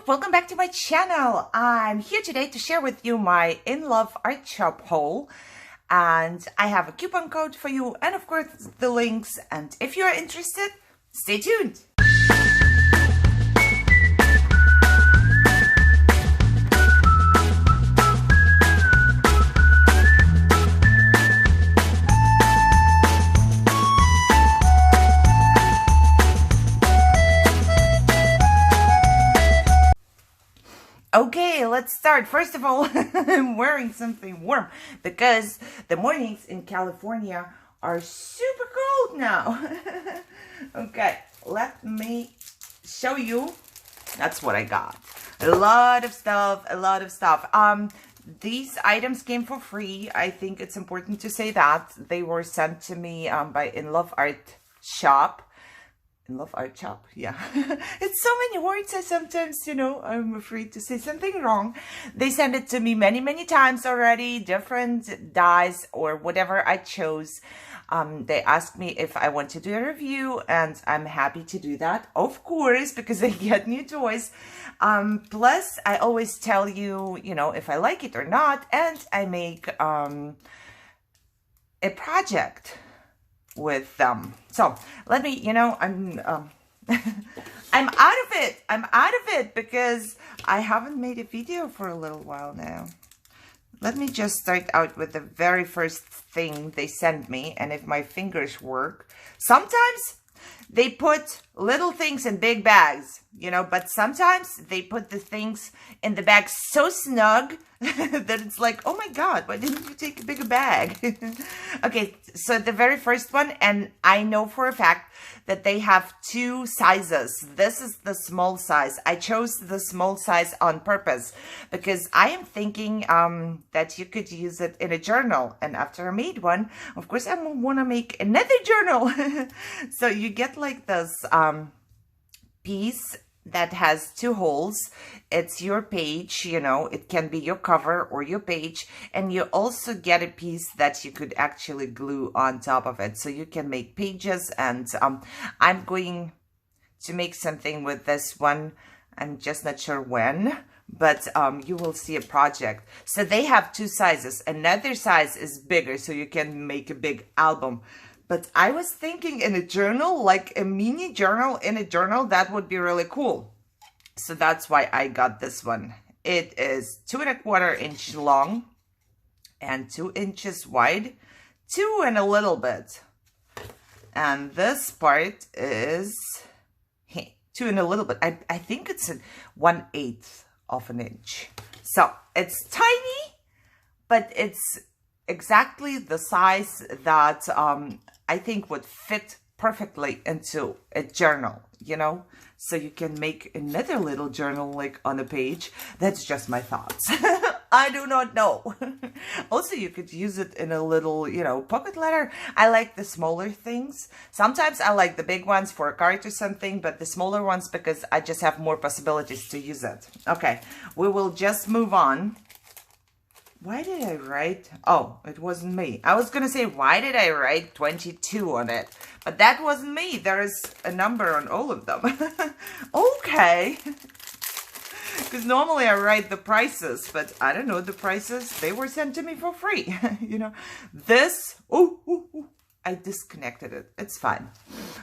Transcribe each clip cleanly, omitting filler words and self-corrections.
welcome back to my channel. I'm here today to share with you my InLoveArtShop haul, and I have a coupon code for you and of course the links, and if you're interested, stay tuned. Okay, let's start. First of all, I'm wearing something warm because the mornings in California are super cold now. Okay, let me show you. That's what I got. A lot of stuff. These items came for free. I think it's important to say that. They were sent to me by InLoveArtShop. InLoveArtShop, yeah. It's so many words. I sometimes, I'm afraid to say something wrong. They sent it to me many times already, different dyes or whatever I chose. They asked me if I want to do a review, and I'm happy to do that, of course, because I get new toys. Plus, I always tell you, if I like it or not, and I make a project with them. So let me, I'm I'm out of it because I haven't made a video for a little while now. Let me just start out with the very first thing they sent me, and if my fingers work. Sometimes they put little things in big bags, but sometimes they put the things in the bag so snug that it's like, oh my God, why didn't you take a bigger bag? Okay, so the very first one, and I know for a fact that they have two sizes. This is the small size. I chose the small size on purpose because I am thinking that you could use it in a journal. And after I made one, of course, I want to make another journal. So you get like this piece that has two holes. It's your page, it can be your cover or your page, and you also get a piece that you could actually glue on top of it, so you can make pages. And I'm going to make something with this one. I'm just not sure when, but you will see a project. So they have two sizes. Another size is bigger, so you can make a big album. But I was thinking in a journal, like a mini journal in a journal, that would be really cool. So that's why I got this one. It is 2¼ inch long and 2 inches wide, 2 and a little bit. And this part is 2 and a little bit. I think it's 1/8 of an inch. So it's tiny, but it's exactly the size that I think would fit perfectly into a journal, so you can make another little journal like on a page. That's just my thoughts. I do not know. Also, you could use it in a little, pocket letter. I like the smaller things. Sometimes I like the big ones for a card or something, but the smaller ones because I just have more possibilities to use it. Okay, we will just move on. Why did I write? Oh, it wasn't me. I was going to say, why did I write 22 on it? But that wasn't me. There is a number on all of them. Okay. Because normally I write the prices, but I don't know the prices. They were sent to me for free. This, I disconnected it. It's fine.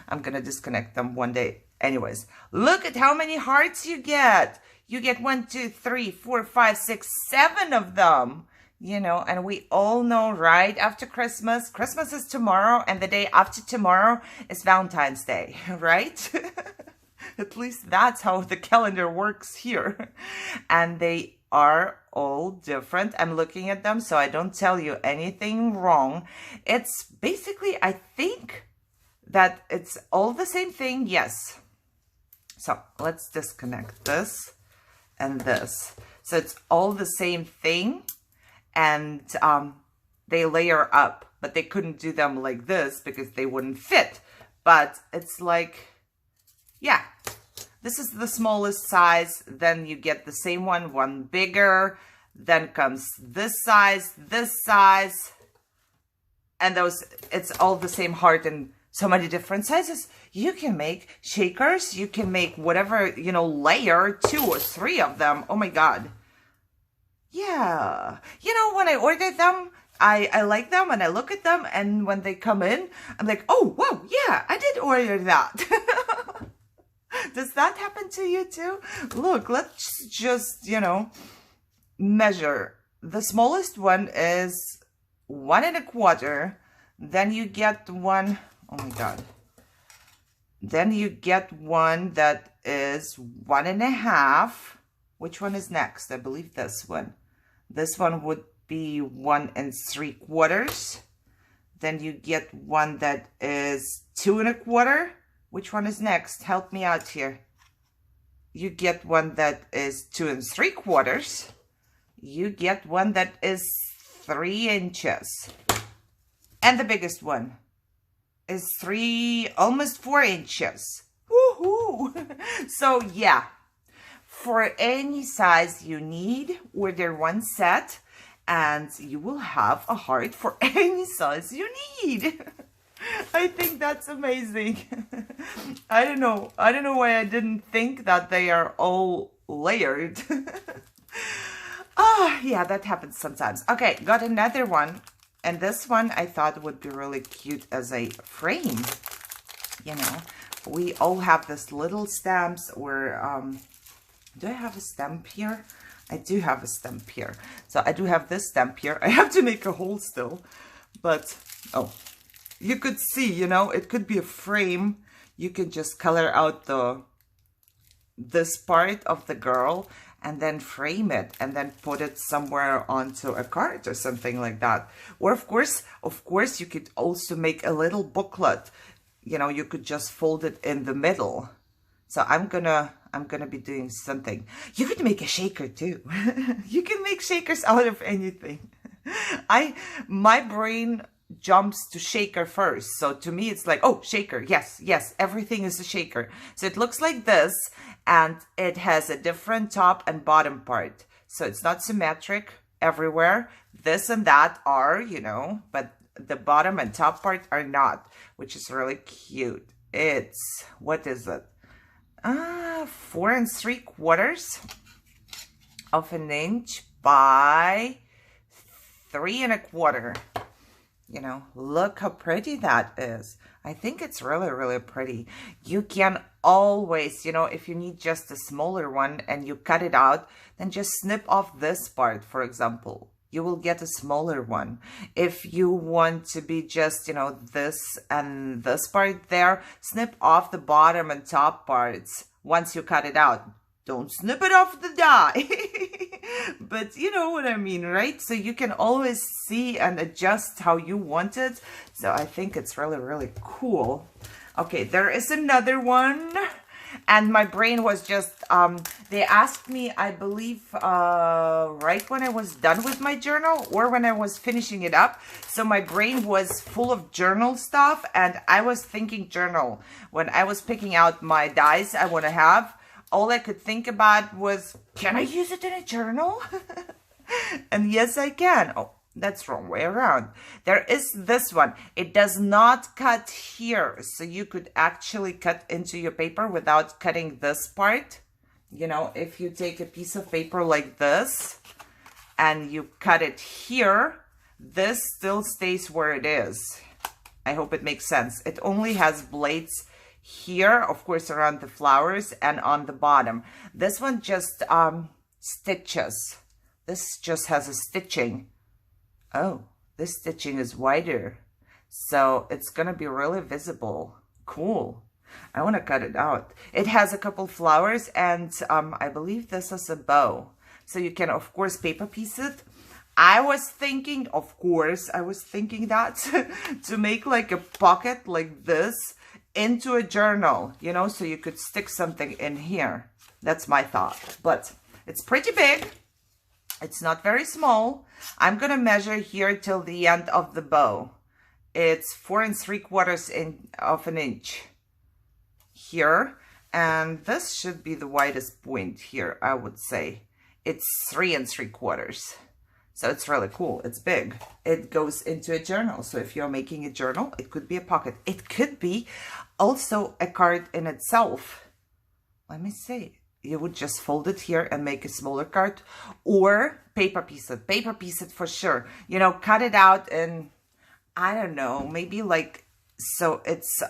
I'm going to disconnect them one day. Anyways, look at how many hearts you get. You get 1, 2, 3, 4, 5, 6, 7 of them, and we all know right after Christmas is tomorrow, and the day after tomorrow is Valentine's Day, right? At least that's how the calendar works here. And they are all different. I'm looking at them so I don't tell you anything wrong. It's basically, I think that it's all the same thing. Yes. So let's disconnect this and this. So it's all the same thing, and they layer up, but they couldn't do them like this because they wouldn't fit. But it's like, yeah, this is the smallest size, then you get the same one bigger, then comes this size, and those, it's all the same heart and So many different sizes. You can make shakers. You can make whatever, you know, layer, 2 or 3 of them. Oh my God. Yeah. You know, when I ordered them, I like them and I look at them, and when they come in, I'm like, oh, wow, yeah, I did order that. Does that happen to you too? Look, let's just, you know, measure. The smallest one is 1 1/4. Then you get one, oh my God. Then you get one that is 1 1/2. Which one is next? I believe this one. This one would be 1 3/4. Then you get one that is 2 1/4. Which one is next? Help me out here. You get one that is 2 3/4. You get one that is 3 inches. And the biggest one is almost 4 inches. Woohoo! So yeah, for any size you need, order one set and you will have a heart for any size you need. I think that's amazing. I don't know why I didn't think that they are all layered. Oh, yeah, that happens sometimes. Okay, got another one. And this one I thought would be really cute as a frame. You know, we all have this little stamps or, do I have a stamp here? I do have a stamp here. So I do have this stamp here. I have to make a hole still. But, oh, you could see, you know, it could be a frame. You can just color out this part of the girl and then frame it and then put it somewhere onto a card or something like that. Or of course, you could also make a little booklet. You know, you could just fold it in the middle. So I'm gonna be doing something. You could make a shaker too. You can make shakers out of anything. My brain jumps to shaker first. So to me, it's like, oh, shaker. Yes, everything is a shaker. So it looks like this, and it has a different top and bottom part. So it's not symmetric everywhere. This and that are, you know, but the bottom and top part are not, which is really cute. It's, what is it? 4 3/4 of an inch by 3 1/4. You know, look how pretty that is. I think it's really, really pretty. You can always, you know, if you need just a smaller one and you cut it out, then just snip off this part, for example. You will get a smaller one. If you want to be just, you know, this and this part there, snip off the bottom and top parts once you cut it out. Don't snip it off the die. But you know what I mean, right? So you can always see and adjust how you want it. So I think it's really, really cool. Okay, there is another one. And my brain was just, they asked me, I believe, right when I was done with my journal or when I was finishing it up. So my brain was full of journal stuff, and I was thinking journal. When I was picking out my dies I want to have, all I could think about was, can I use it in a journal? And yes, I can. Oh, that's wrong way around. There is this one. It does not cut here. So you could actually cut into your paper without cutting this part. You know, if you take a piece of paper like this and you cut it here, this still stays where it is. I hope it makes sense. It only has blades here, of course, around the flowers and on the bottom. This one just stitches. This just has a stitching. Oh, this stitching is wider. So it's going to be really visible. Cool. I want to cut it out. It has a couple flowers, and I believe this is a bow. So you can, of course, paper piece it. I was thinking, of course, I was thinking that to make like a pocket like this into a journal, you know, so you could stick something in here. That's my thought. But it's pretty big. It's not very small. I'm going to measure here till the end of the bow. It's 4 3/4 of an inch here. And this should be the widest point here, I would say. It's 3 3/4. So it's really cool. It's big. It goes into a journal. So if you're making a journal, it could be a pocket. It could be also a card in itself. Let me see. You would just fold it here and make a smaller card, or paper piece it for sure. You know, cut it out in, I don't know, maybe like, so it's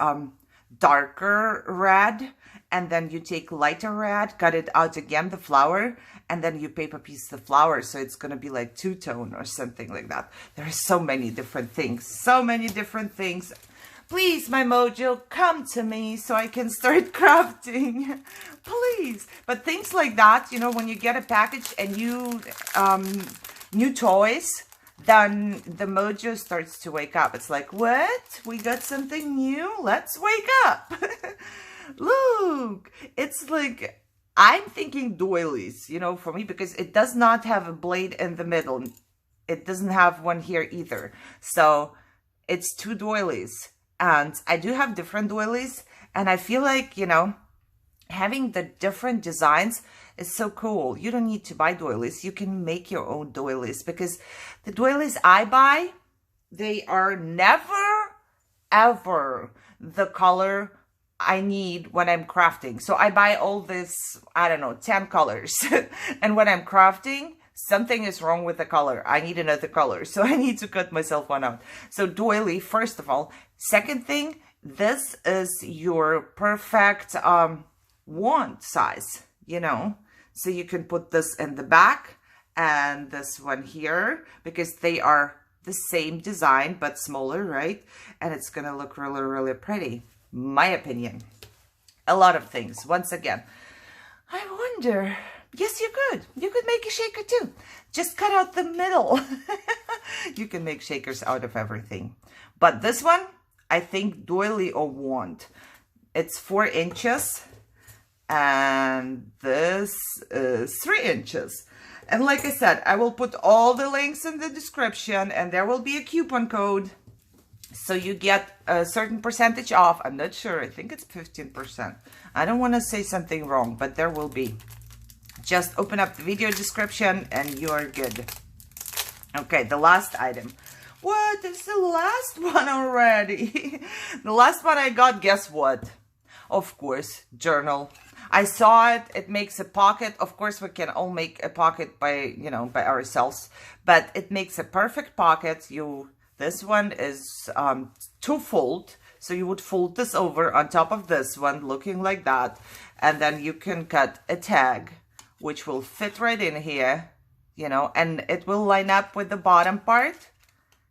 darker red, and then you take lighter red, cut it out again, the flower, and then you paper piece the flower, so it's gonna be like two-tone or something like that. There are so many different things, Please, my mojo, come to me so I can start crafting. Please. But things like that, you know, when you get a package and you, new toys, then the mojo starts to wake up. It's like, what? We got something new? Let's wake up. Look, it's like, I'm thinking doilies, you know, for me, because it does not have a blade in the middle. It doesn't have one here either. So it's two doilies. And I do have different doilies, and I feel like, you know, having the different designs is so cool. You don't need to buy doilies. You can make your own doilies, because the doilies I buy, they are never, ever the color I need when I'm crafting. So I buy all this, I don't know, 10 colors. And when I'm crafting, something is wrong with the color. I need another color. So I need to cut myself one out. So doily, first of all. Second thing, this is your perfect wand size, you know. So you can put this in the back and this one here, because they are the same design but smaller, right? And it's gonna look really, really pretty. My opinion. A lot of things. Once again, I wonder, yes, you could make a shaker too. Just cut out the middle. You can make shakers out of everything. But this one, I think doily or wand. It's 4 inches. And this is 3 inches. And like I said, I will put all the links in the description, and there will be a coupon code. So you get a certain percentage off. I'm not sure. I think it's 15%. I don't want to say something wrong, but there will be. Just open up the video description and you are good. Okay, the last item. What is the last one already? The last one I got, guess what? Of course, journal. I saw it. It makes a pocket. Of course, we can all make a pocket by, you know, by ourselves. But it makes a perfect pocket. This one is two-fold. So you would fold this over on top of this one, looking like that. And then you can cut a tag, which will fit right in here, you know, and it will line up with the bottom part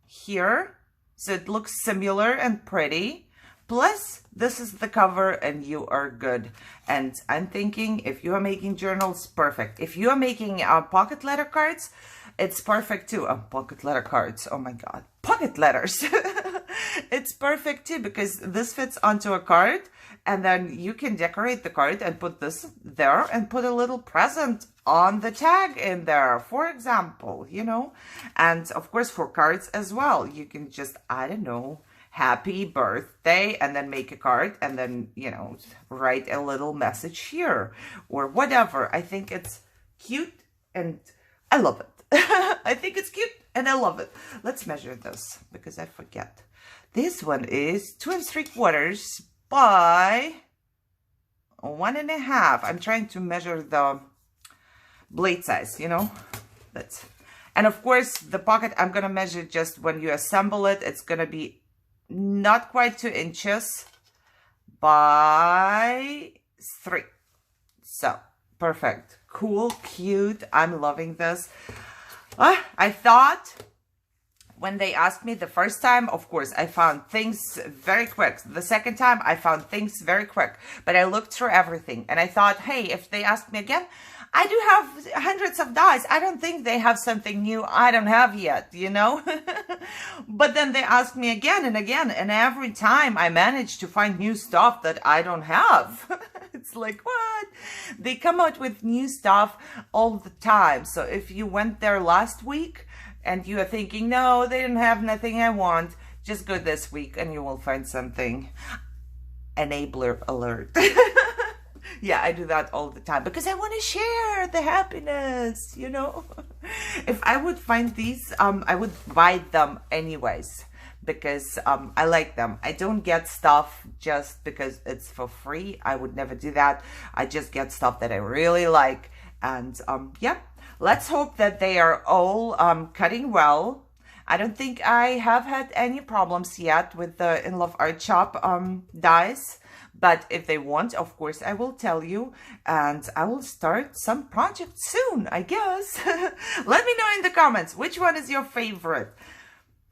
here. So it looks similar and pretty. Plus, this is the cover and you are good. And I'm thinking, if you are making journals, perfect. If you are making pocket letter cards, it's perfect too. Pocket letter cards, oh my God. Pocket letters. It's perfect too, because this fits onto a card, and then you can decorate the card and put this there and put a little present on the tag in there, for example, you know. And of course, for cards as well, you can just, I don't know, happy birthday, and then make a card, and then, you know, write a little message here or whatever. I think it's cute and I love it. I think it's cute and I love it. Let's measure this because I forget. This one is 2 3/4 by 1.5. I'm trying to measure the blade size, you know. And of course, the pocket, I'm going to measure just when you assemble it. It's going to be not quite 2 inches by 3. So, perfect. Cool, cute. I'm loving this. I thought when they asked me the first time, of course, I found things very quick. The second time, I found things very quick. But I looked through everything. And I thought, hey, if they ask me again, I do have hundreds of dies. I don't think they have something new I don't have yet, you know? But then they ask me again and again. And every time I manage to find new stuff that I don't have. It's like, what? They come out with new stuff all the time. So if you went there last week and you are thinking, no, they didn't have nothing I want, just go this week and you will find something. Enabler alert. Yeah, I do that all the time because I want to share the happiness, you know. If I would find these, I would buy them anyways because I like them. I don't get stuff just because it's for free. I would never do that. I just get stuff that I really like. And yeah, let's hope that they are all cutting well. I don't think I have had any problems yet with the InLoveArtShop dies. But if they want, of course, I will tell you, and I will start some project soon, I guess. Let me know in the comments, which one is your favorite?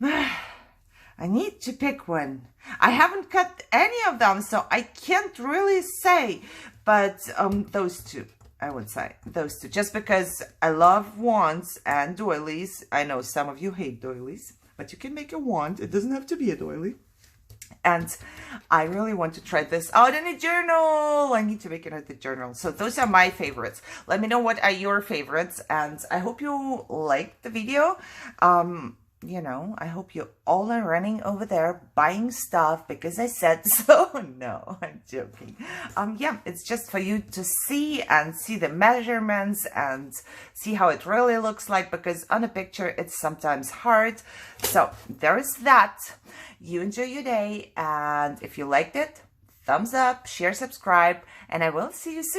I need to pick one. I haven't cut any of them, so I can't really say, but those two. I would say those two, just because I love wands and doilies. I know some of you hate doilies, but you can make a wand. It doesn't have to be a doily. And I really want to try this out in a journal. I need to make it at the journal. So those are my favorites. Let me know what are your favorites. And I hope you liked the video. You know, I hope you all are running over there buying stuff because I said so. No, I'm joking. Yeah, it's just for you to see and see the measurements and see how it really looks like, because on a picture it's sometimes hard. So there is that. You enjoy your day, and if you liked it, thumbs up, share, subscribe, and I will see you soon.